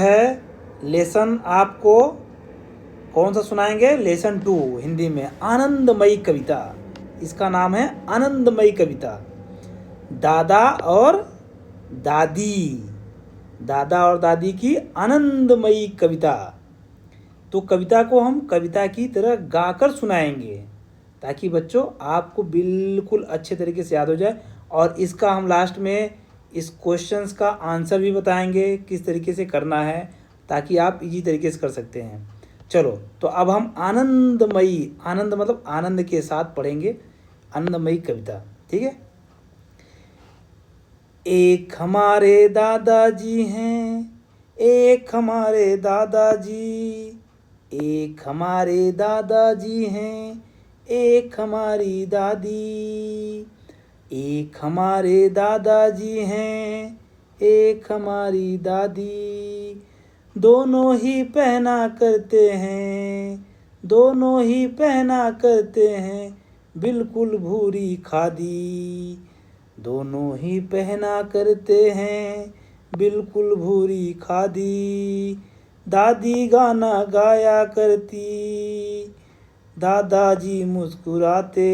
है लेसन आपको कौन सा सुनाएंगे? लेसन 2 हिंदी में आनंदमयी कविता। इसका नाम है आनंदमयी कविता। दादा और दादी, दादा और दादी की आनंदमयी कविता। तो कविता को हम कविता की तरह गाकर सुनाएंगे ताकि बच्चों आपको बिल्कुल अच्छे तरीके से याद हो जाए। और इसका हम लास्ट में इस क्वेश्चंस का आंसर भी बताएंगे किस तरीके से करना है, ताकि आप इजी तरीके से कर सकते हैं। चलो, तो अब हम आनंदमयी, आनंद मतलब आनंद के साथ पढ़ेंगे आनंदमयी कविता। ठीक है। एक हमारे दादाजी हैं, एक हमारे दादाजी, एक हमारे दादाजी हैं, एक हमारी दादी। एक हमारे दादाजी हैं, एक हमारी दादी, दोनों ही पहना करते हैं, दोनों ही पहना करते हैं बिल्कुल भूरी खादी, दोनों ही पहना करते हैं बिल्कुल भूरी खादी। दादी गाना गाया करती, दादाजी मुस्कुराते,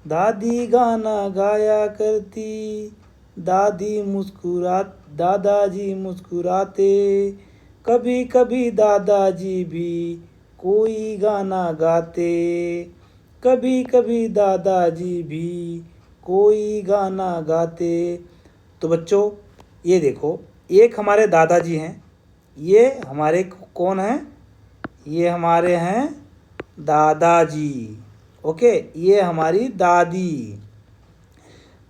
दादी गाना गाया करती, दादाजी मुस्कुराते। कभी कभी दादाजी भी कोई गाना गाते, कभी कभी दादाजी भी कोई गाना गाते। तो बच्चों ये देखो, एक हमारे दादाजी हैं, ये हमारे कौन हैं? ये हमारे हैं दादाजी। ओके, ये हमारी दादी।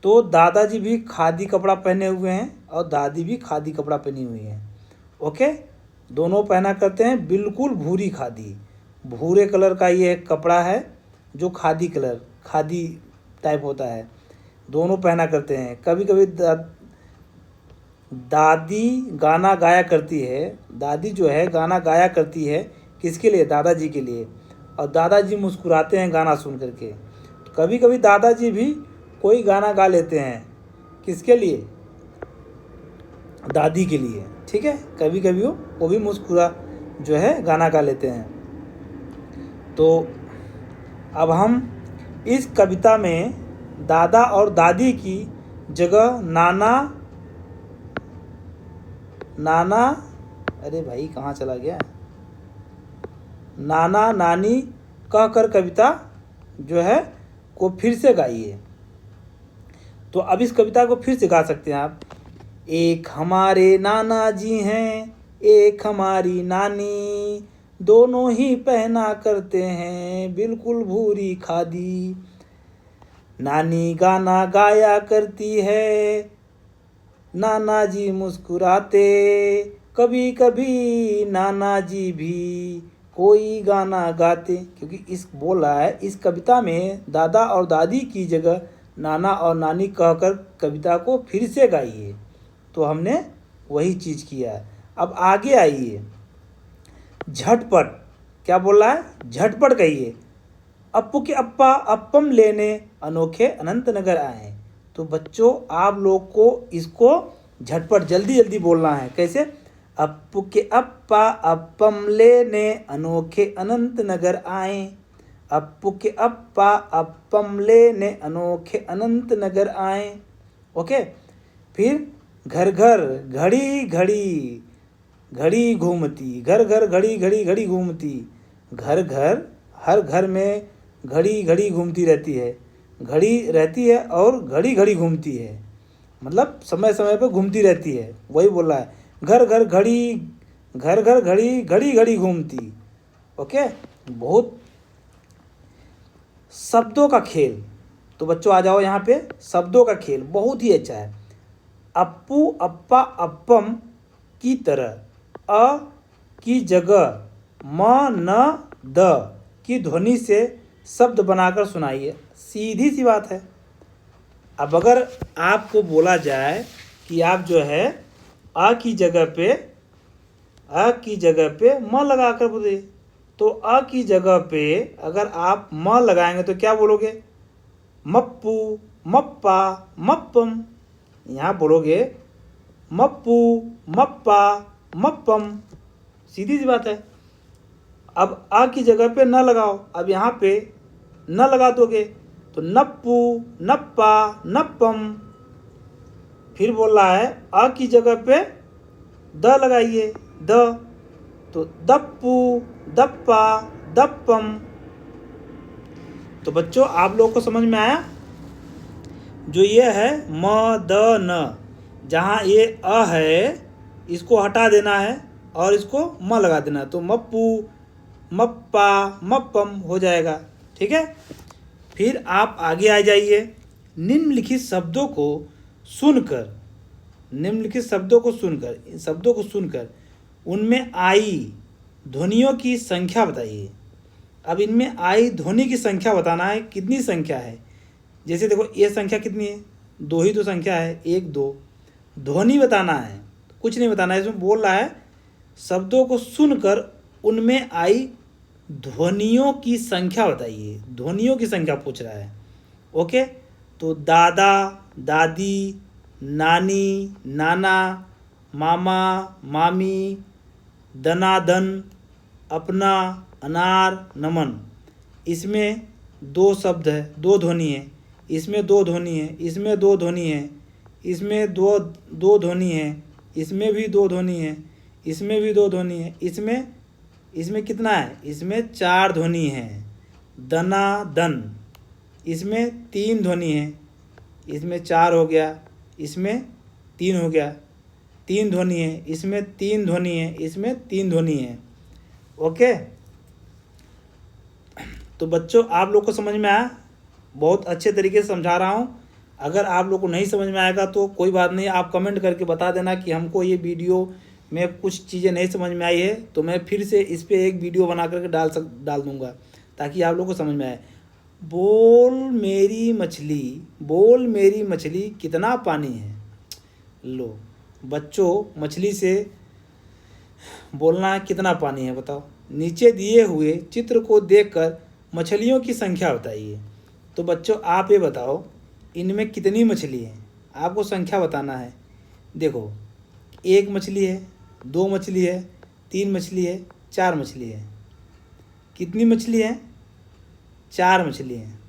तो दादाजी भी खादी कपड़ा पहने हुए हैं और दादी भी खादी कपड़ा पहनी हुई है। ओके, दोनों पहना करते हैं बिल्कुल भूरी खादी, भूरे कलर का ये कपड़ा है जो खादी कलर, खादी टाइप होता है। दोनों पहना करते हैं। कभी कभी दादी गाना गाया करती है, दादी जो है गाना गाया करती है किसके लिए? दादाजी के लिए। और दादाजी मुस्कुराते हैं गाना सुन करके। तो कभी कभी दादाजी भी कोई गाना गा लेते हैं, किसके लिए? दादी के लिए। ठीक है, कभी कभी वो भी मुस्कुरा जो है गाना गा लेते हैं। तो अब हम इस कविता में दादा और दादी की जगह नाना अरे भाई कहाँ चला गया, नाना नानी कहकर कविता जो है को फिर से गाइए। तो अब इस कविता को फिर से गा सकते हैं आप। एक हमारे नाना जी हैं, एक हमारी नानी, दोनों ही पहना करते हैं बिल्कुल भूरी खादी। नानी गाना गाया करती है, नाना जी मुस्कुराते, कभी कभी नाना जी भी कोई गाना गाते। क्योंकि इस बोल रहा है इस कविता में दादा और दादी की जगह नाना और नानी कहकर कविता को फिर से गाइए। तो हमने वही चीज़ किया है। अब आगे आइए, झटपट क्या बोल रहा है? झटपट कहिए। अप्पू के अप्पा अप्पम लेने अनोखे अनंत नगर आए। तो बच्चों आप लोग को इसको झटपट जल्दी जल्दी बोलना है। कैसे? अप्पू के अप्पा अप्पम लेने अनोखे अनंत नगर आए, अप्पू के अप्पा अप्पम लेने अनोखे अनंत नगर आए। ओके, फिर घर घर घड़ी घड़ी घड़ी घूमती, घर घर घड़ी घड़ी घड़ी घूमती, घर घर हर घर में घड़ी घड़ी घूमती रहती है, घड़ी रहती है और घड़ी घड़ी घूमती है, मतलब समय समय पर घूमती रहती है। वही बोल रहा है, घर घर घड़ी, घर घर घड़ी घड़ी घड़ी घूमती। ओके, बहुत शब्दों का खेल। तो बच्चों आ जाओ यहाँ पे, शब्दों का खेल बहुत ही अच्छा है। अप्पू अप्पा अप्पम की तरह अ की जगह म न द की ध्वनि से शब्द बनाकर सुनाइए। सीधी सी बात है। अब अगर आपको बोला जाए कि आप जो है अ की जगह पे म लगा कर बोलिए, तो अ की जगह पे अगर आप म लगाएंगे तो क्या बोलोगे? मप्पू, मप्पा, मप्पम। यहाँ बोलोगे मप्पू, मप्पा, मप्पम, सीधी सी बात है। अब आ की जगह पे न लगाओ, अब यहाँ पे न लगा दोगे तो नप्पू, नप्पा, नप्पम। फिर बोल रहा है आ की जगह पे द लगाइए, द, तो दप्पू, दप्पा, दप्पम। तो बच्चों आप लोगों को समझ में आया? जो ये है म द न, जहाँ ये अ है इसको हटा देना है और इसको म लगा देना है, तो मप्पू, मप्पा, मप्पम हो जाएगा। ठीक है, फिर आप आगे आ जाइए। निम्नलिखित शब्दों को सुनकर, निम्नलिखित शब्दों को सुनकर, इन शब्दों को सुनकर उनमें आई ध्वनियों की संख्या बताइए। अब इनमें आई ध्वनि की संख्या बताना है, कितनी संख्या है। जैसे देखो ये संख्या कितनी है, 2 ही तो संख्या है, 1 2। ध्वनि बताना है, कुछ नहीं बताना है। इसमें बोल रहा है शब्दों को सुनकर उनमें आई ध्वनियों की संख्या बताइए, ध्वनियों की संख्या पूछ रहा है। ओके, तो दादा, दादी, नानी, नाना, मामा, मामी, दनादन, अपना, अनार, नमन। इसमें 2 शब्द है, 2 ध्वनि है, इसमें 2 ध्वनि है, इसमें 2 ध्वनि है, इसमें दो ध्वनि है, इसमें भी 2 ध्वनि है, इसमें भी 2 ध्वनि है, इसमें कितना है, इसमें 4 ध्वनि है। दना दन, इसमें 3 ध्वनि है, इसमें 4 हो गया, इसमें 3 हो गया, 3 ध्वनि है, इसमें 3 ध्वनि है, इसमें 3 ध्वनि है। ओके, तो बच्चों आप लोग को समझ में आया? बहुत अच्छे तरीके से समझा रहा हूँ। अगर आप लोग को नहीं समझ में आएगा तो कोई बात नहीं, आप कमेंट करके बता देना कि हमको ये वीडियो में कुछ चीज़ें नहीं समझ में आई है, तो मैं फिर से इस पर एक वीडियो बना करके डाल दूँगा ताकि आप लोग को समझ में आए। बोल मेरी मछली, बोल मेरी मछली कितना पानी है। लो बच्चों, मछली से बोलना है कितना पानी है बताओ। नीचे दिए हुए चित्र को देखकर मछलियों की संख्या बताइए। तो बच्चों आप ये बताओ इनमें कितनी मछली है, आपको संख्या बताना है। देखो 1 मछली है, 2 मछली है, 3 मछली है, 4 मछली है। कितनी मछली है? 4 मछली है।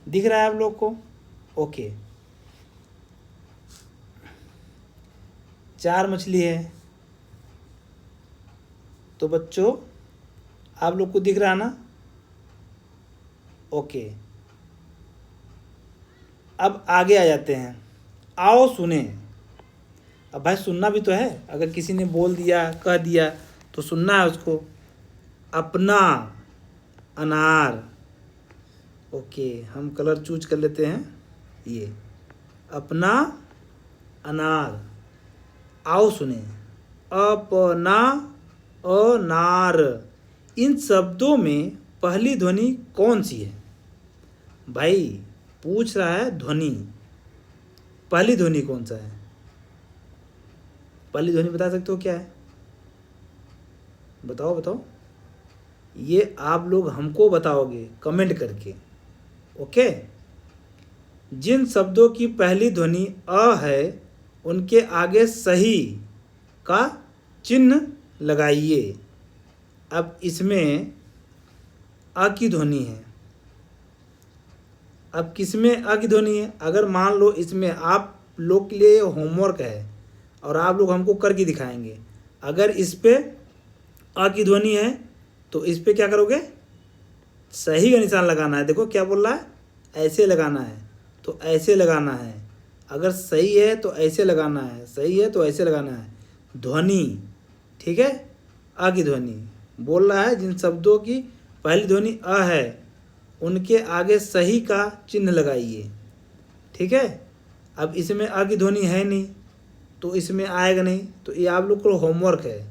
दिख रहा है आप लोग को? ओके, 4 मछली है। तो बच्चों आप लोग को दिख रहा है ना? ओके, अब आगे आ जाते हैं। आओ सुने। अब भाई सुनना भी तो है, अगर किसी ने बोल दिया, कह दिया तो सुनना है उसको। अपना अनार। ओके, हम कलर चूज कर लेते हैं, ये अपना अनार। आओ सुने। अपना अनार, इन शब्दों में पहली ध्वनि कौन सी है? भाई पूछ रहा है ध्वनि, पहली ध्वनि कौन सा है? पहली ध्वनि बता सकते हो क्या है? बताओ बताओ। ये आप लोग हमको बताओगे कमेंट करके। ओके, जिन शब्दों की पहली ध्वनि अ है उनके आगे सही का चिन्ह लगाइए। अब इसमें अ की ध्वनि है। अब किसमें अ की ध्वनि है? अगर मान लो इसमें आप लोग के लिए होमवर्क है और आप लोग हमको करके दिखाएंगे। अगर इस पे अ की ध्वनि है तो इस पे क्या करोगे? सही का निशान लगाना है। देखो क्या बोल रहा है, ऐसे लगाना है तो ऐसे लगाना है। अगर सही है तो ऐसे लगाना है, सही है तो ऐसे लगाना है। ध्वनि, ठीक है, अ की ध्वनि बोल रहा है। जिन शब्दों की पहली ध्वनि अ है उनके आगे सही का चिन्ह लगाइए। ठीक है, अब इसमें अ की ध्वनि है नहीं तो इसमें आएगा नहीं, तो ये आप लोग को होमवर्क है।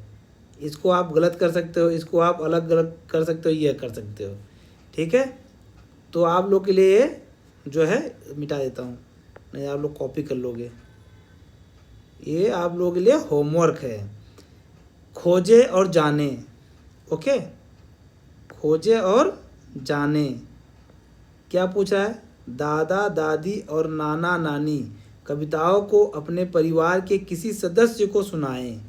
इसको आप गलत कर सकते हो, इसको आप अलग गलत कर सकते हो, ये कर सकते हो। ठीक है, तो आप लोग के लिए जो है मिटा देता हूँ, नहीं आप लोग कॉपी कर लोगे। ये आप लोगों के लिए होमवर्क है। खोजे और जाने। ओके, खोजे और जाने क्या पूछा है? दादा दादी और नाना नानी कविताओं को अपने परिवार के किसी सदस्य को सुनाएं।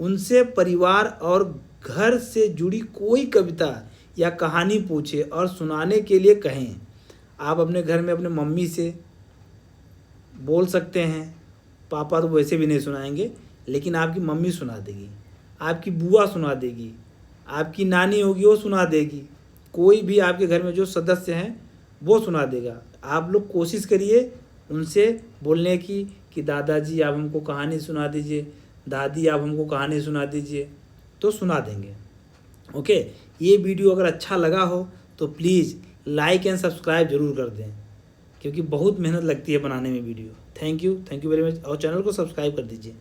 उनसे परिवार और घर से जुड़ी कोई कविता या कहानी पूछे और सुनाने के लिए कहें। आप अपने घर में अपने मम्मी से बोल सकते हैं, पापा तो वैसे भी नहीं सुनाएंगे, लेकिन आपकी मम्मी सुना देगी, आपकी बुआ सुना देगी, आपकी नानी होगी वो सुना देगी, कोई भी आपके घर में जो सदस्य हैं वो सुना देगा। आप लोग कोशिश करिए उनसे बोलने की कि दादाजी आप हमको कहानी सुना दीजिए, दादी आप हमको कहानी सुना दीजिए, तो सुना देंगे। ओके, ये वीडियो अगर अच्छा लगा हो तो प्लीज़ लाइक एंड सब्सक्राइब ज़रूर कर दें, क्योंकि बहुत मेहनत लगती है बनाने में video. Thank you very much, और चैनल को सब्सक्राइब कर दीजिए।